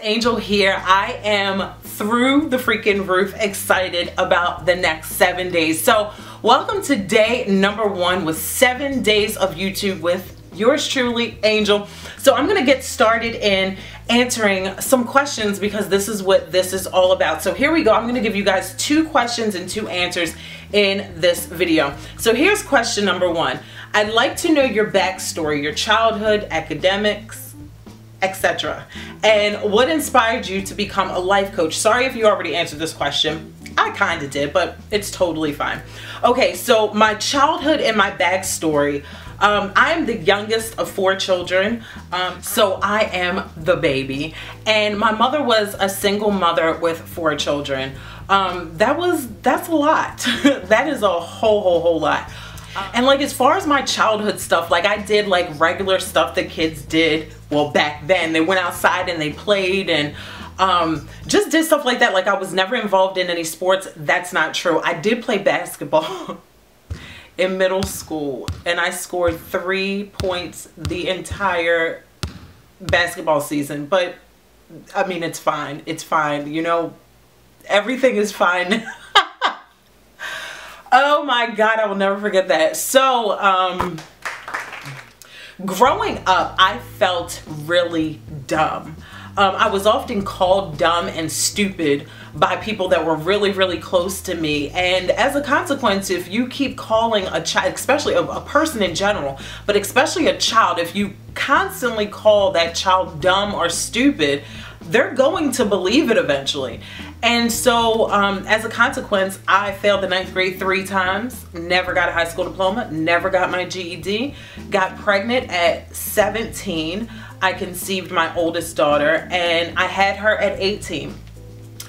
Angel here. I am through the freaking roof excited about the next 7 days. So welcome to day number 1 with 7 days of YouTube with yours truly, Angel. So I'm gonna get started in answering some questions because this is what this is all about. So here we go. I'm gonna give you guys 2 questions and 2 answers in this video. So here's question number 1. I'd like to know your backstory, your childhood, academics, etc. And what inspired you to become a life coach? Sorry if you already answered this question. I kind of did, but it's totally fine. Okay, so my childhood and my backstory. I am the youngest of 4 children, so I am the baby. And my mother was a single mother with 4 children. That's a lot. That is a whole lot. And like as far as my childhood stuff, like I did like regular stuff that kids did. Well, back then they went outside and they played and just did stuff like that. Like I was never involved in any sports. That's not true. I did play basketball in middle school and I scored 3 points the entire basketball season. But I mean, it's fine. It's fine. You know, everything is fine. Oh my God, I will never forget that. So, growing up, I felt really dumb. I was often called dumb and stupid by people that were really close to me. And as a consequence, if you keep calling a child, especially a person in general, but especially a child, if you constantly call that child dumb or stupid, they're going to believe it eventually. And so as a consequence, I failed the 9th grade 3 times, never got a high school diploma, never got my GED, got pregnant at 17. I conceived my oldest daughter and I had her at 18.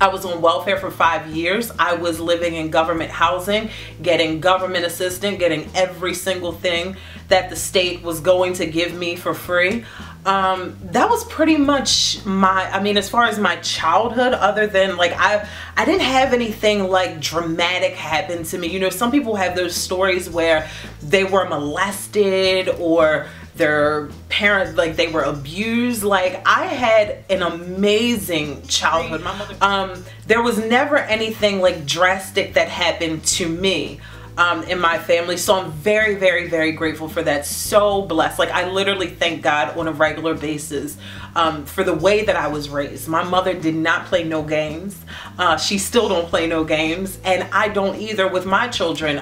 I was on welfare for 5 years. I was living in government housing, getting government assistance, getting every single thing that the state was going to give me for free. That was pretty much I mean, as far as my childhood, other than like, I didn't have anything like dramatic happen to me. You know, some people have those stories where they were molested or their parents, like they were abused. Like I had an amazing childhood. My mother, there was never anything like drastic that happened to me in my family, so I'm very grateful for that. So blessed. Like I literally thank God on a regular basis for the way that I was raised. My mother did not play no games. She still don't play no games, and I don't either with my children.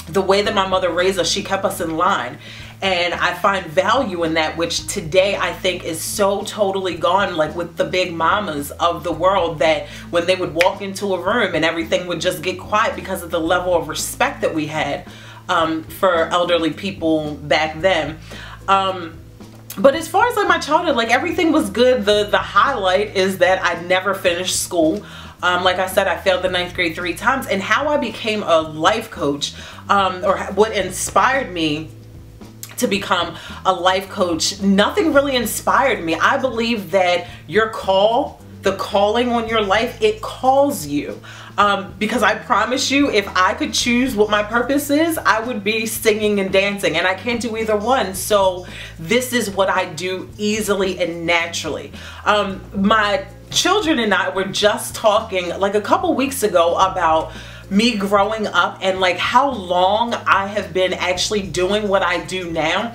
The way that my mother raised us, she kept us in line. And I find value in that, which today I think is so totally gone, like with the big mamas of the world, that when they would walk into a room and everything would just get quiet because of the level of respect that we had for elderly people back then. But as far as like my childhood, like everything was good. The highlight is that I never finished school. Like I said, I failed the 9th grade 3 times. And how I became a life coach, or what inspired me to become a life coach, nothing really inspired me. I believe that your call, the calling on your life, it calls you. Because I promise you, if I could choose what my purpose is, I would be singing and dancing, and I can't do either one. So this is what I do easily and naturally. My children and I were just talking like a couple weeks ago about me growing up and like how long I have been actually doing what I do now.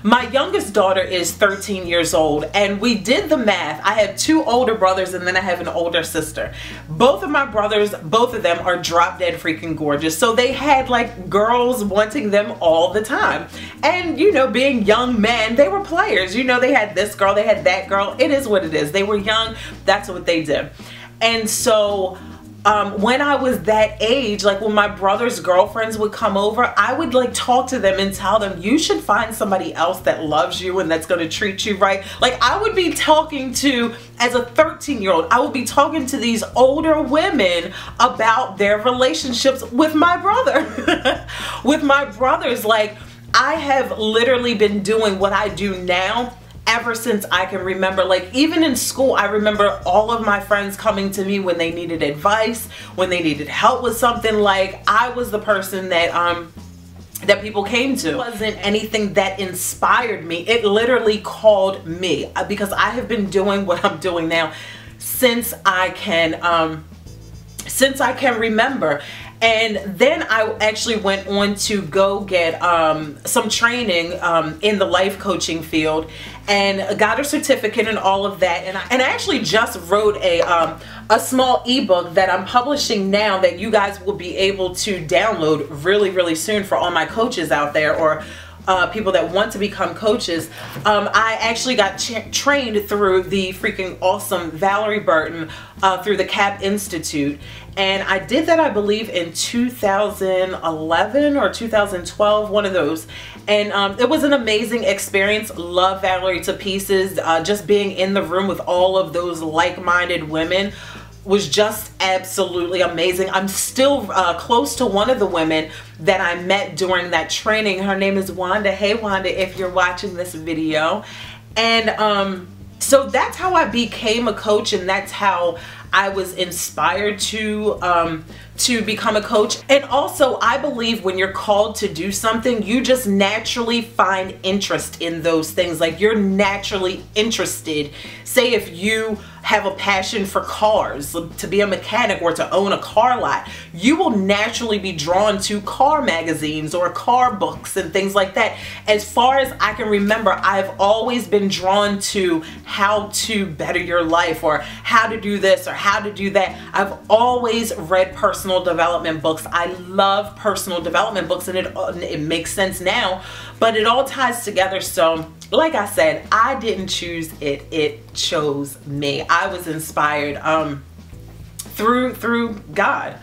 My youngest daughter is 13 years old, and we did the math. I have 2 older brothers and then I have an older sister. Both of my brothers, both of them are drop dead freaking gorgeous. So they had like girls wanting them all the time. And you know, being young men, they were players. You know, they had this girl, they had that girl. It is what it is. They were young. That's what they did. And so when I was that age, like when my brother's girlfriends would come over, I would like talk to them and tell them, you should find somebody else that loves you and that's going to treat you right. Like I would be talking to, as a 13-year-old, I would be talking to these older women about their relationships with my brother. With my brothers. Like I have literally been doing what I do now ever since I can remember. Like even in school, I remember all of my friends coming to me when they needed advice, when they needed help with something. Like I was the person that that people came to. It wasn't anything that inspired me. It literally called me, because I have been doing what I'm doing now since I can remember. And then I actually went on to go get some training in the life coaching field, and got a certificate and all of that. And I actually just wrote a small ebook that I'm publishing now that you guys will be able to download really, really soon for all my coaches out there, or people that want to become coaches. I actually got trained through the freaking awesome Valerie Burton through the CAP Institute. And I did that, I believe, in 2011 or 2012, one of those. And it was an amazing experience. Love Valerie to pieces. Just being in the room with all of those like-minded women was just absolutely amazing. I'm still close to one of the women that I met during that training. Her name is Wanda. Hey Wanda, if you're watching this video. And so that's how I became a coach, and that's how I was inspired to become a coach. And also, I believe when you're called to do something, you just naturally find interest in those things. Like, you're naturally interested. Say if you have a passion for cars, to be a mechanic or to own a car lot, you will naturally be drawn to car magazines or car books and things like that. As far as I can remember, I've always been drawn to how to better your life, or how to do this or how to do that. I've always read personal development books. I love personal development books, and it makes sense now, but it all ties together. So like I said, I didn't choose it, it chose me. I was inspired through God.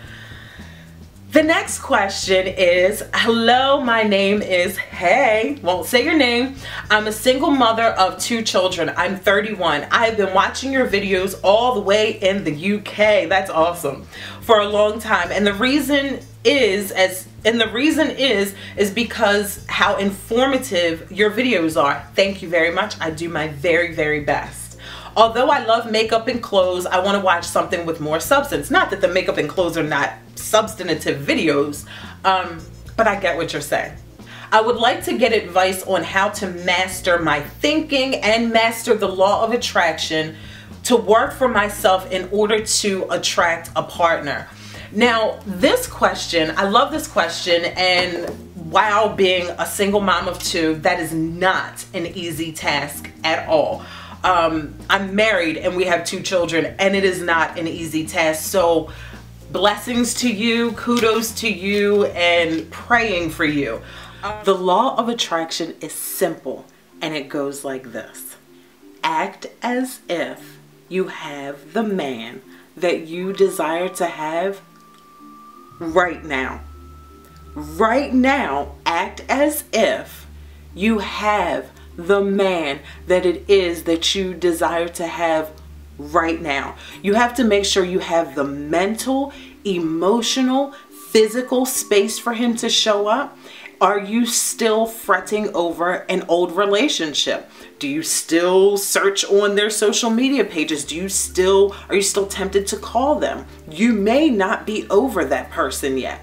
The next question is, hello, my name is, hey, won't say your name. I'm a single mother of 2 children. I'm 31. I have been watching your videos all the way in the UK. That's awesome. For a long time. And the reason is because how informative your videos are. Thank you very much. I do my very, very best. Although I love makeup and clothes, I want to watch something with more substance. Not that the makeup and clothes are not substantive videos, but I get what you're saying. I would like to get advice on how to master my thinking and master the law of attraction to work for myself in order to attract a partner. Now, this question, I love this question, and while being a single mom of 2, that is not an easy task at all. I'm married and we have 2 children, and it is not an easy task. So blessings to you, kudos to you, and praying for you. The law of attraction is simple, and it goes like this. Act as if you have the man that you desire to have right now. Right now, act as if you have the man that it is that you desire to have right now. You have to make sure you have the mental, emotional, physical space for him to show up. Are you still fretting over an old relationship? Do you still search on their social media pages? Are you still tempted to call them? You may not be over that person yet.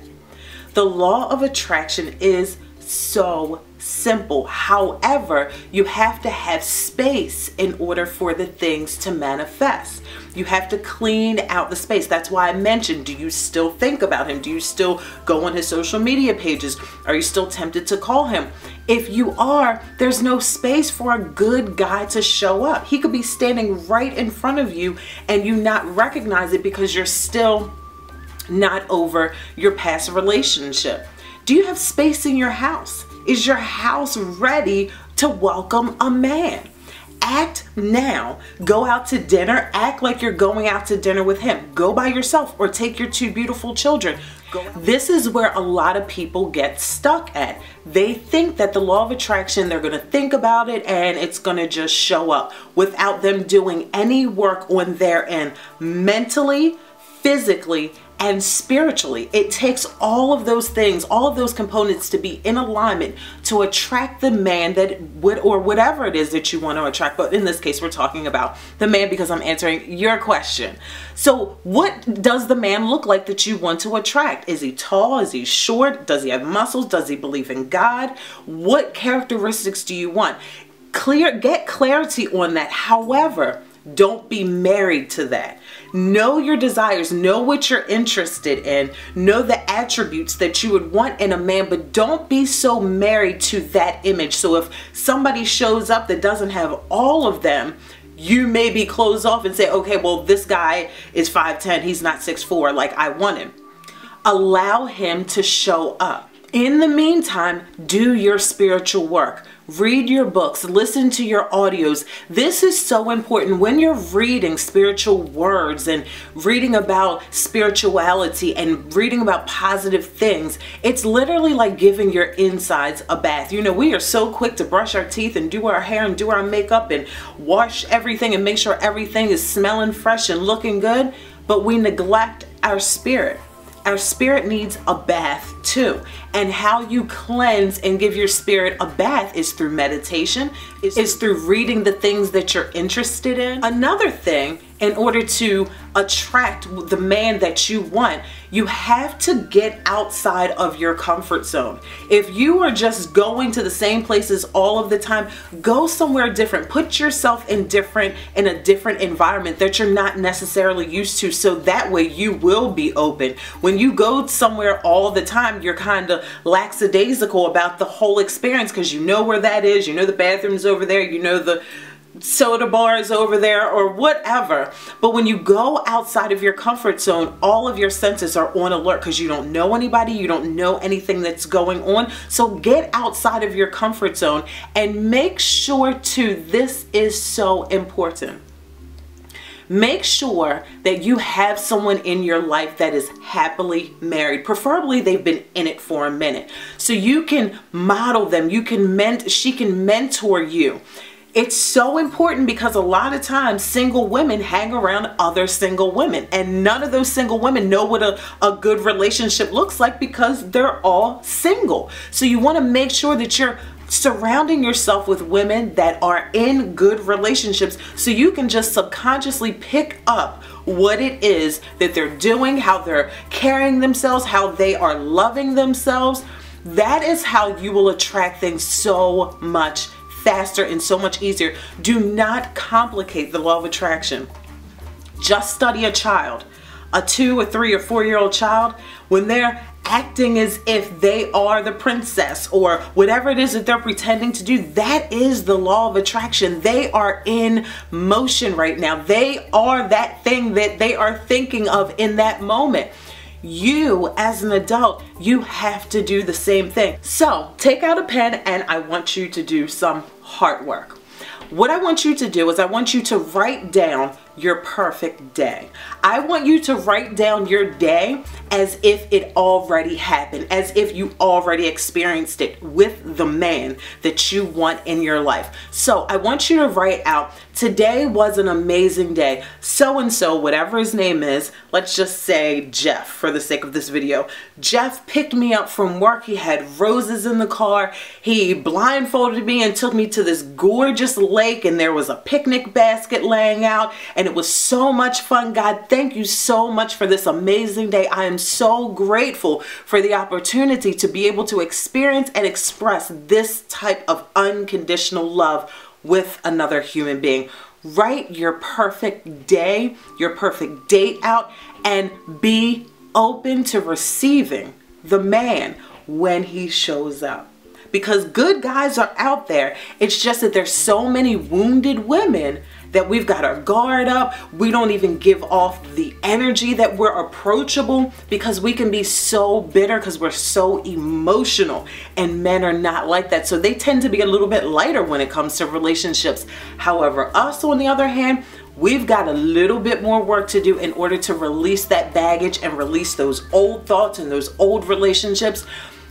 The law of attraction is so simple. However, you have to have space in order for the things to manifest. You have to clean out the space. That's why I mentioned, do you still think about him? Do you still go on his social media pages? Are you still tempted to call him? If you are, there's no space for a good guy to show up. He could be standing right in front of you and you not recognize it because you're still not over your past relationship. Do you have space in your house? Is your house ready to welcome a man? Act now. Go out to dinner. Act like you're going out to dinner with him. Go by yourself or take your 2 beautiful children. This is where a lot of people get stuck at. They think that the law of attraction, they're going to think about it and it's going to just show up without them doing any work on their end, mentally, physically, and spiritually. It takes all of those things, all of those components to be in alignment to attract the man that would, or whatever it is that you want to attract. But in this case, we're talking about the man because I'm answering your question. So what does the man look like that you want to attract? Is he tall? Is he short? Does he have muscles? Does he believe in God? What characteristics do you want? Get clarity on that. However, don't be married to that. Know your desires, know what you're interested in, know the attributes that you would want in a man, but don't be so married to that image. So if somebody shows up that doesn't have all of them, you may be closed off and say, okay, well, this guy is 5'10", he's not 6'4", like I want him. Allow him to show up. In the meantime, do your spiritual work. Read your books, listen to your audios. This is so important when you're reading spiritual words and reading about spirituality and reading about positive things. It's literally like giving your insides a bath. You know, we are so quick to brush our teeth and do our hair and do our makeup and wash everything and make sure everything is smelling fresh and looking good, but we neglect our spirit. Our spirit needs a bath too. And how you cleanse and give your spirit a bath is through meditation, is through reading the things that you're interested in. Another thing, in order to attract the man that you want, you have to get outside of your comfort zone. If you are just going to the same places all of the time, go somewhere different. Put yourself in a different environment that you're not necessarily used to, so that way you will be open. When you go somewhere all the time, you're kind of lackadaisical about the whole experience because you know where that is, you know the bathroom's over there, you know the soda bar is over there or whatever. But when you go outside of your comfort zone, all of your senses are on alert because you don't know anybody, you don't know anything that's going on. So get outside of your comfort zone and make sure this is so important. Make sure that you have someone in your life that is happily married. Preferably they've been in it for a minute. So you can model them, she can mentor you. It's so important because a lot of times single women hang around other single women and none of those single women know what a good relationship looks like because they're all single. So you want to make sure that you're surrounding yourself with women that are in good relationships so you can just subconsciously pick up what it is that they're doing, how they're carrying themselves, how they are loving themselves. That is how you will attract things so much faster and so much easier. Do not complicate the law of attraction. Just study a child, a 2 or 3 or 4-year-old child. When they're acting as if they are the princess or whatever it is that they're pretending to do, that is the law of attraction. They are in motion right now. They are that thing that they are thinking of in that moment. You, as an adult, you have to do the same thing. So take out a pen and I want you to do some heart work. What I want you to do is I want you to write down your perfect day. I want you to write down your day as if it already happened, as if you already experienced it with the man that you want in your life. So I want you to write out, today was an amazing day. So-and-so, whatever his name is, let's just say Jeff for the sake of this video. Jeff picked me up from work. He had roses in the car. He blindfolded me and took me to this gorgeous lake and there was a picnic basket laying out and it was so much fun. God, thank you so much for this amazing day. I am so grateful for the opportunity to be able to experience and express this type of unconditional love with another human being. Write your perfect day, your perfect date out, and be open to receiving the man when he shows up. Because good guys are out there. It's just that there's so many wounded women that we've got our guard up. We don't even give off the energy that we're approachable because we can be so bitter because we're so emotional, and men are not like that. So they tend to be a little bit lighter when it comes to relationships. However, us on the other hand, we've got a little bit more work to do in order to release that baggage and release those old thoughts and those old relationships.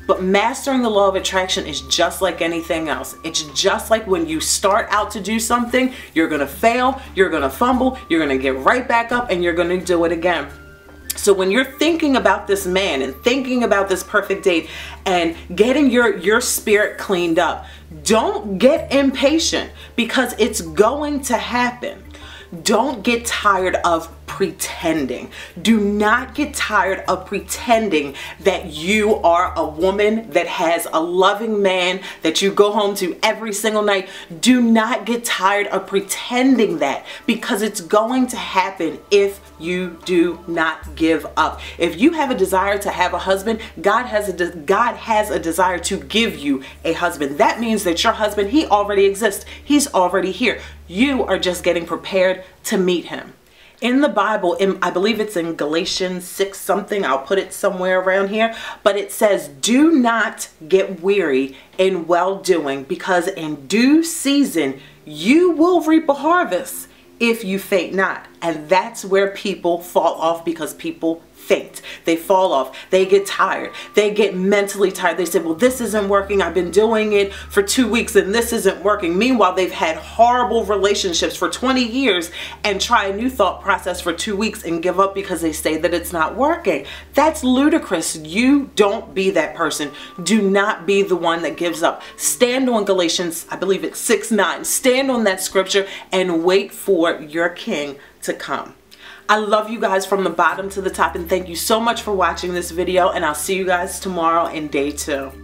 But mastering the law of attraction is just like anything else. It's just like when you start out to do something, you're gonna fail, you're gonna fumble, you're gonna get right back up and you're gonna do it again. So when you're thinking about this man and thinking about this perfect date and getting your spirit cleaned up, don't get impatient, because it's going to happen. Don't get tired of pretending. Do not get tired of pretending that you are a woman that has a loving man that you go home to every single night. Do not get tired of pretending that, because it's going to happen if you do not give up. If you have a desire to have a husband, God has a desire to give you a husband. That means that your husband, he already exists. He's already here. You are just getting prepared to meet him. In the Bible, I believe it's in Galatians 6 something, I'll put it somewhere around here, but it says, do not get weary in well-doing, because in due season you will reap a harvest if you faint not. And that's where people fall off, because people faint. They fall off. They get tired. They get mentally tired. They say, well, this isn't working. I've been doing it for 2 weeks and this isn't working. Meanwhile, they've had horrible relationships for 20 years and try a new thought process for 2 weeks and give up because they say that it's not working. That's ludicrous. You don't be that person. Do not be the one that gives up. Stand on Galatians, I believe it's 6:9. Stand on that scripture and wait for your king to come. I love you guys from the bottom to the top, and thank you so much for watching this video, and I'll see you guys tomorrow in day 2.